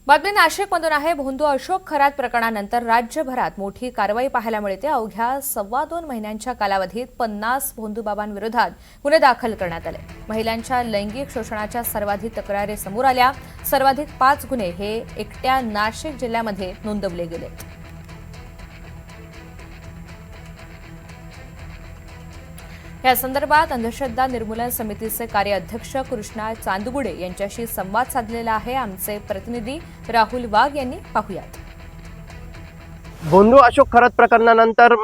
बातमी नाशिकमधून आहे। भोंदू अशोक खरात प्रकरणानंतर राज्यभरात मोठी कारवाई पाहायला मिळते। अवघ्या 2.25 महिन्यांच्या कालावधीत 50 भोंदूबाबांविरोधात गुन्हे दाखल करण्यात आले। महिलांच्या लैंगिक शोषणाच्या सर्वाधिक तक्रारी समोर आल्या। सर्वाधिक 5 गुन्हे हे एकट्या नाशिक जिल्ह्यामध्ये नोंदवले गेले। या संदर्भात अंधश्रद्धा निर्मूलन समितीचे कार्याध्यक्ष कृष्णा चांदगुडे यांच्याशी संवाद साधलेला आहे आमचे प्रतिनिधी राहुल वाघ यांनी। पाहुयात। भोंदू अशोक खरात प्रकरणानंतर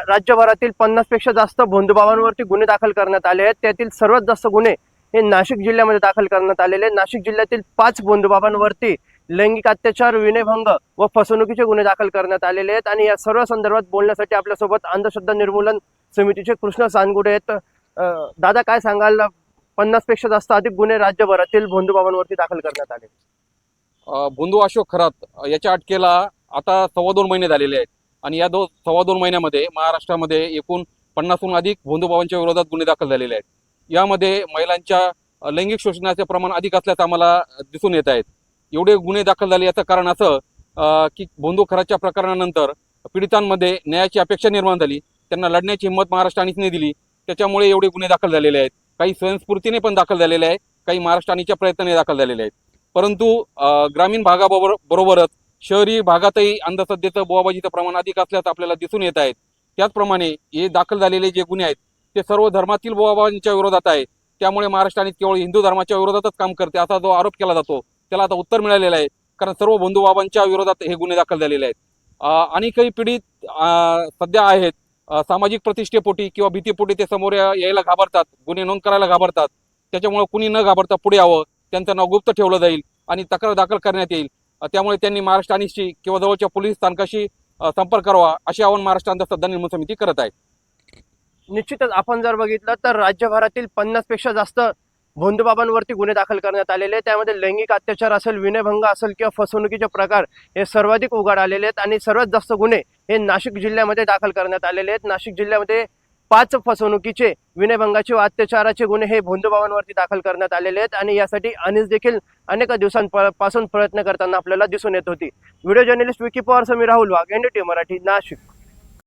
राज्यभरातील 50 पेक्षा जास्त भोंदूबाबांवरती गुन्हे दाखल करण्यात आले आहेत। त्यातील सर्वात जास्त गुन्हे हे नाशिक जिल्ह्यामध्ये दाखल करण्यात आलेले। नाशिक जिल्ह्यातील 5 भोंदूबाबांवरती लैंगिक अत्याचार, विनयभंग व फसवणुकीचे गुन्हे दाखल करण्यात आलेले आहेत। आणि या सर्व संदर्भात बोलण्यासाठी आपल्यासोबत अंधश्रद्धा निर्मूलन समितीचे कृष्णा चांदगुडे आहेत। दादा, काय सांगाल, 50 पेक्षा जास्त अधिक गुन्हे राज्यभरातील भोंदूबाबांवरती दाखल करण्यात आले। भोंदू अशोक खरात याच्या अटकेला आता 2.25 महिने झालेले आहेत आणि या 2.25 महिन्यामध्ये महाराष्ट्रामध्ये एकूण 50हून अधिक भोंदूबाबांच्या विरोधात गुन्हे दाखल झालेले आहेत। यामध्ये महिलांच्या लैंगिक शोषणाचे प्रमाण अधिक असल्याचं आम्हाला दिसून येत आहेत। एवढे गुन्हे दाखल झाले याचं कारण असं की भोंदू खरातच्या प्रकरणानंतर पीडितांमध्ये न्यायाची अपेक्षा निर्माण झाली, त्यांना लढण्याची हिंमत महाराष्ट्र आणीच नाही दिली, त्याच्यामुळे एवढे गुन्हे दाखल झालेले आहेत। काही स्वयंस्फूर्तीने पण दाखल झालेले आहेत, काही महाराष्ट्र आणीच्या प्रयत्नाने दाखल झालेले आहेत। परंतु ग्रामीण भागाबरोबरच शहरी भागातही अंधश्रद्धेचं बोवाबाजीचं प्रमाण अधिक असल्याचं आपल्याला दिसून येत आहे। त्याचप्रमाणे हे दाखल झालेले जे गुन्हे आहेत ते सर्व धर्मातील बोवाबाजींच्या विरोधात आहे। त्यामुळे महाराष्ट्र आणि केवळ हिंदू धर्माच्या विरोधातच काम करते असा जो आरोप केला जातो त्याला आता उत्तर मिळालेलं आहे, कारण सर्व भोंदूबाबांच्या विरोधात हे गुन्हे दाखल झालेले आहेत। आणि काही पीडित सध्या आहेत, सामाजिक प्रतिष्ठेपोटी किंवा भीतीपोटी ते समोर यायला घाबरतात, गुन्हे नोंद करायला घाबरतात। त्याच्यामुळे कुणी न घाबरता पुढे यावं, त्यांचं नाव गुप्त ठेवलं जाईल आणि तक्रार दाखल करण्यात येईल। त्यामुळे त्यांनी महाराष्ट्र आणीशी किंवा जवळच्या पोलीस स्थानकाशी संपर्क करावा असे आवाहन महाराष्ट्र अंधश्रद्धा निर्मूलन समिती करत आहे। निश्चितच आपण जर बघितलं तर राज्यभरातील 50 पेक्षा जास्त भोंदूबाबांवरती गुन्हे दाखल करण्यात आलेले। त्यामध्ये लैंगिक अत्याचार असेल, विनयभंग असेल किंवा फसवणुकीचे प्रकार हे सर्वाधिक उघड आलेले आहेत। आणि सर्वात जास्त गुन्हे हे नाशिक जिल्ह्यामध्ये दाखल करण्यात आलेले आहेत। नाशिक जिल्ह्यामध्ये 5 फसवणुकीचे, विनयभंगाचे व अत्याचाराचे गुन्हे हे भोंदूबाबांवरती दाखल करण्यात आलेले आहेत। आणि यासाठी आणीच देखील अनेक दिवसांपासून प्रयत्न करताना आपल्याला दिसून येत होती। व्हिडिओ जर्नलिस्ट विकी पवार, मी राहुल वाघ, NDTV मराठी, नाशिक।